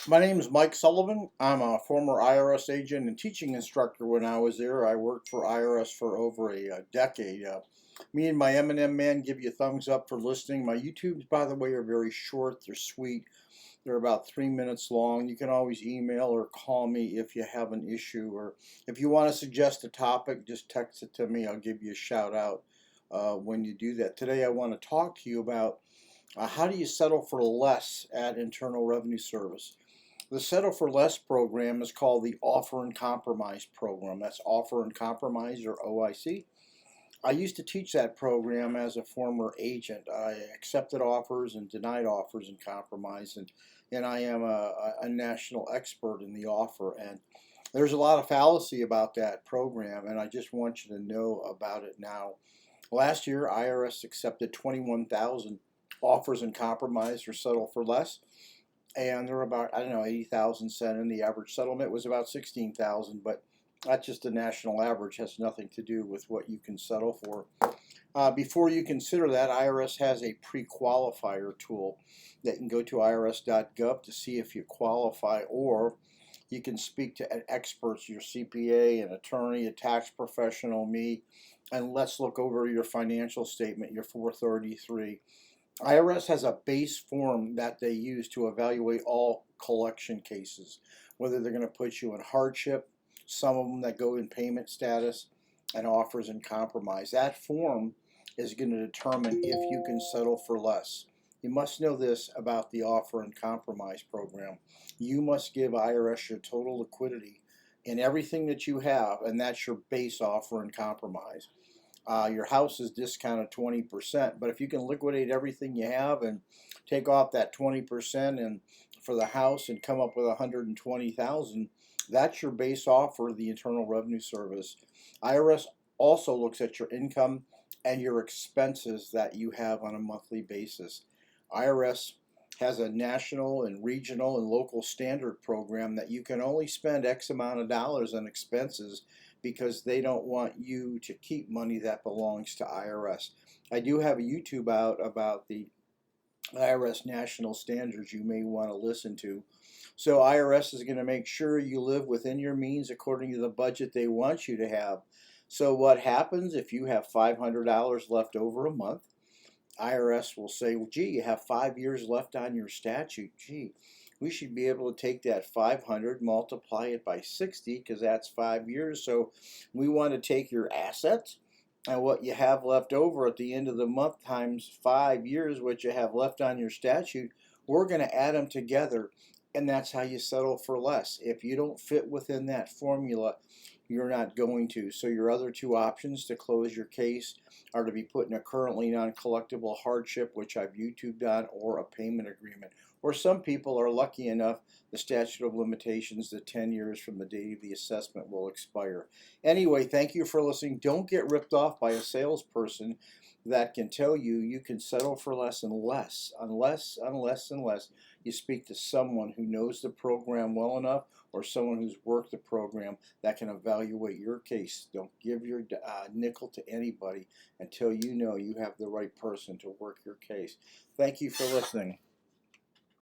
My name is Mike Sullivan. I'm a former IRS agent and teaching instructor. When I was there, I worked for IRS for over a decade. Me and my M&M man give you a thumbs up for listening. My YouTubes, by the way, are very short. They're sweet. They're about 3 minutes long. You can always email or call me if you have an issue, or if you want to suggest a topic, just text it to me. I'll give you a shout out when you do that. Today, I want to talk to you about how do you settle for less at Internal Revenue Service. The Settle for Less program is called the Offer and Compromise program. That's Offer and Compromise, or OIC. I used to teach that program as a former agent. I accepted offers and denied offers and compromise, and I am a national expert in the offer. And there's a lot of fallacy about that program, and I just want you to know about it now. Last year, IRS accepted 21,000 offers and compromise or settle for less. And there were about, I don't know, 80,000 sent in. The average settlement was about 16,000, but that's just a national average. Has nothing to do with what you can settle for. Before you consider that, IRS has a PreQualifier tool that can go to irs.gov to see if you qualify, or you can speak to experts, your CPA, an attorney, a tax professional, me, and let's look over your financial statement, your 433. IRS has a base form that they use to evaluate all collection cases, whether they're going to put you in hardship, some of them that go in payment status, and offers and compromise. That form is going to determine if you can settle for less. You must know this about the offer and compromise program. You must give IRS your total liquidity in everything that you have, and that's your base offer and compromise. Your house is discounted 20%, but if you can liquidate everything you have and take off that 20% and for the house and come up with 120,000, that's your base offer of the Internal Revenue Service. IRS also looks at your income and your expenses that you have on a monthly basis. IRS has a national and regional and local standard program that you can only spend X amount of dollars on expenses because they don't want you to keep money that belongs to IRS. I do have a YouTube out about the IRS national standards you may want to listen to. So IRS is going to make sure you live within your means according to the budget they want you to have. So what happens if you have $500 left over a month? IRS will say, well, gee, you have 5 years left on your statute. Gee, we should be able to take that 500, multiply it by 60, because that's 5 years. So we want to take your assets and what you have left over at the end of the month times 5 years, what you have left on your statute. We're going to add them together, and that's how you settle for less. If you don't fit within that formula, you're not going to. So your other two options to close your case are to be put in a currently non-collectible hardship, which I've YouTubed on, or a payment agreement. Or some people are lucky enough, the statute of limitations, the 10 years from the date of the assessment will expire. Anyway, thank you for listening. Don't get ripped off by a salesperson that can tell you you can settle for less unless you speak to someone who knows the program well enough, or someone who's worked the program that can evaluate your case. Don't give your nickel to anybody until you know you have the right person to work your case. Thank you for listening.